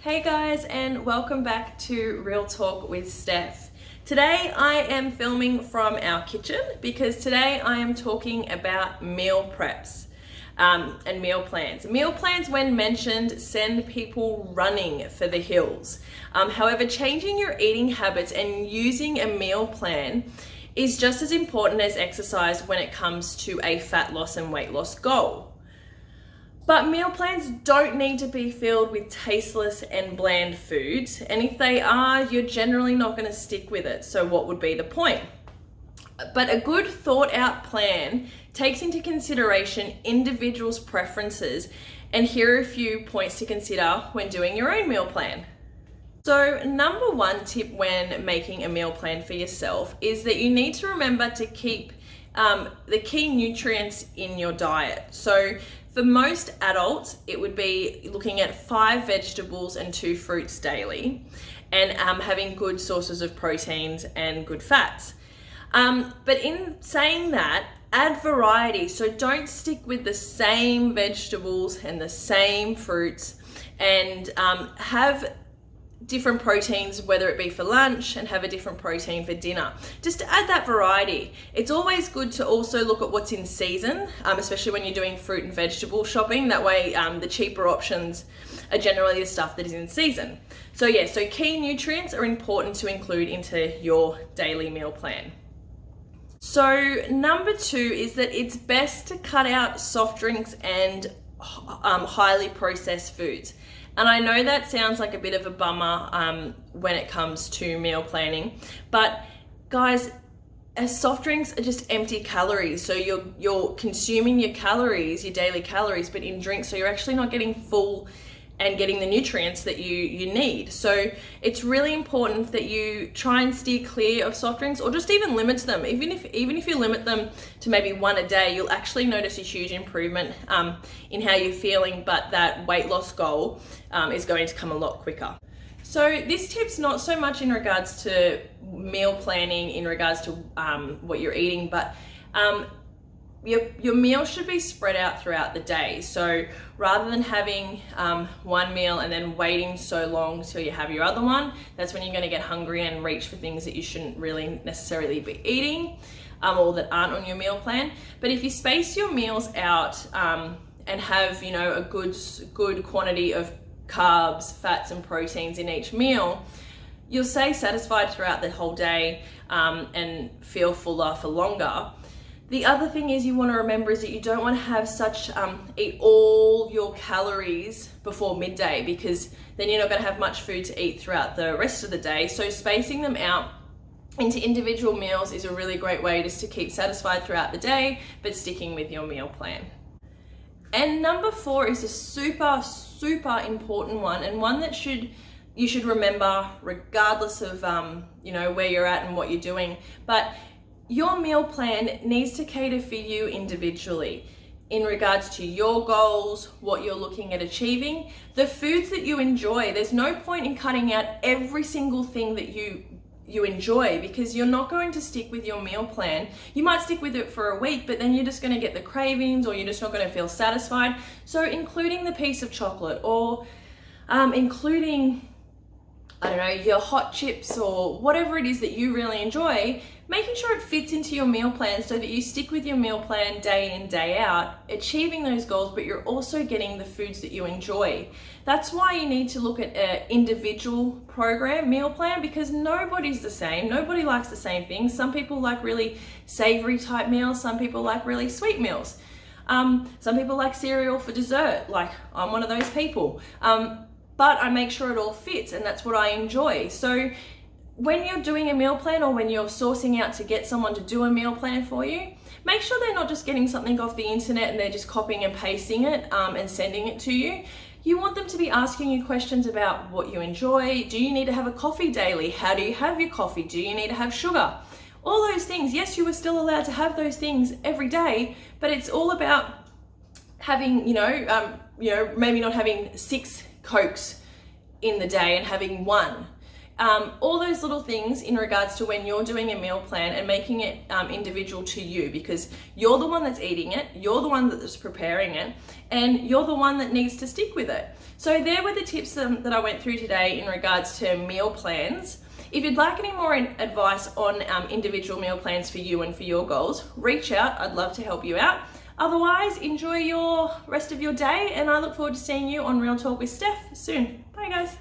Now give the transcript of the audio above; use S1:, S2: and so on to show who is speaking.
S1: Hey guys, and welcome back to Real Talk with Stef. Today I am filming from our kitchen because today I am talking about meal preps and meal plans. Meal plans, when mentioned, send people running for the hills. However, changing your eating habits and using a meal plan is just as important as exercise when it comes to a fat loss and weight loss goal. But meal plans don't need to be filled with tasteless and bland foods, and if they are, you're generally not going to stick with it. So what would be the point? But a good thought out plan takes into consideration individuals' preferences, and here are a few points to consider when doing your own meal plan. So number one tip when making a meal plan for yourself is that you need to remember to keep the key nutrients in your diet. So for most adults, it would be looking at 5 vegetables and 2 fruits daily, and having good sources of proteins and good fats. But in saying that, add variety. So don't stick with the same vegetables and the same fruits, and have different proteins, whether it be for lunch, and have a different protein for dinner, just to add that variety. It's always good to also look at what's in season, especially when you're doing fruit and vegetable shopping. That way the cheaper options are generally the stuff that is in season. So key nutrients are important to include into your daily meal plan. So number 2 is that it's best to cut out soft drinks and highly processed foods. And I know that sounds like a bit of a bummer when it comes to meal planning, but guys, soft drinks are just empty calories. So you're consuming your calories, your daily calories, but in drinks, so you're actually not getting full and getting the nutrients that you need. So it's really important that you try and steer clear of soft drinks, or just even limit them. Even if you limit them to maybe 1 a day, you'll actually notice a huge improvement in how you're feeling, but that weight loss goal is going to come a lot quicker. So this tip's not so much in regards to meal planning, in regards to what you're eating, but your meal should be spread out throughout the day. So rather than having one meal and then waiting so long till you have your other one, that's when you're going to get hungry and reach for things that you shouldn't really necessarily be eating, or that aren't on your meal plan. But if you space your meals out and have a good quantity of carbs, fats and proteins in each meal, you'll stay satisfied throughout the whole day and feel fuller for longer. The other thing is you want to remember is that you don't want to have eat all your calories before midday, because then you're not going to have much food to eat throughout the rest of the day. So spacing them out into individual meals is a really great way just to keep satisfied throughout the day, but sticking with your meal plan. And number 4 is a super important one, and one that you should remember regardless of where you're at and what you're doing. But your meal plan needs to cater for you individually in regards to your goals, what you're looking at achieving, the foods that you enjoy. There's no point in cutting out every single thing that you enjoy, because you're not going to stick with your meal plan. You might stick with it for a week, but then you're just going to get the cravings, or you're just not going to feel satisfied. So including the piece of chocolate, or including, your hot chips, or whatever it is that you really enjoy, making sure it fits into your meal plan so that you stick with your meal plan day in, day out, achieving those goals, but you're also getting the foods that you enjoy. That's why you need to look at an individual meal plan, because nobody's the same. Nobody likes the same things. Some people like really savory type meals. Some people like really sweet meals. Some people like cereal for dessert. Like, I'm one of those people. But I make sure it all fits, and that's what I enjoy. So when you're doing a meal plan, or when you're sourcing out to get someone to do a meal plan for you, make sure they're not just getting something off the internet and they're just copying and pasting it and sending it to you. You want them to be asking you questions about what you enjoy. Do you need to have a coffee daily? How do you have your coffee? Do you need to have sugar? All those things. Yes, you are still allowed to have those things every day, but it's all about having, maybe not having 6 Cokes in the day and having 1. all those little things in regards to when you're doing a meal plan and making it individual to you, because you're the one that's eating it, you're the one that's preparing it, and you're the one that needs to stick with it. So there were the tips that I went through today in regards to meal plans. If you'd like any more advice on individual meal plans for you and for your goals, reach out. I'd love to help you out. Otherwise, enjoy your rest of your day, and I look forward to seeing you on Real Talk with Stef soon. Bye guys.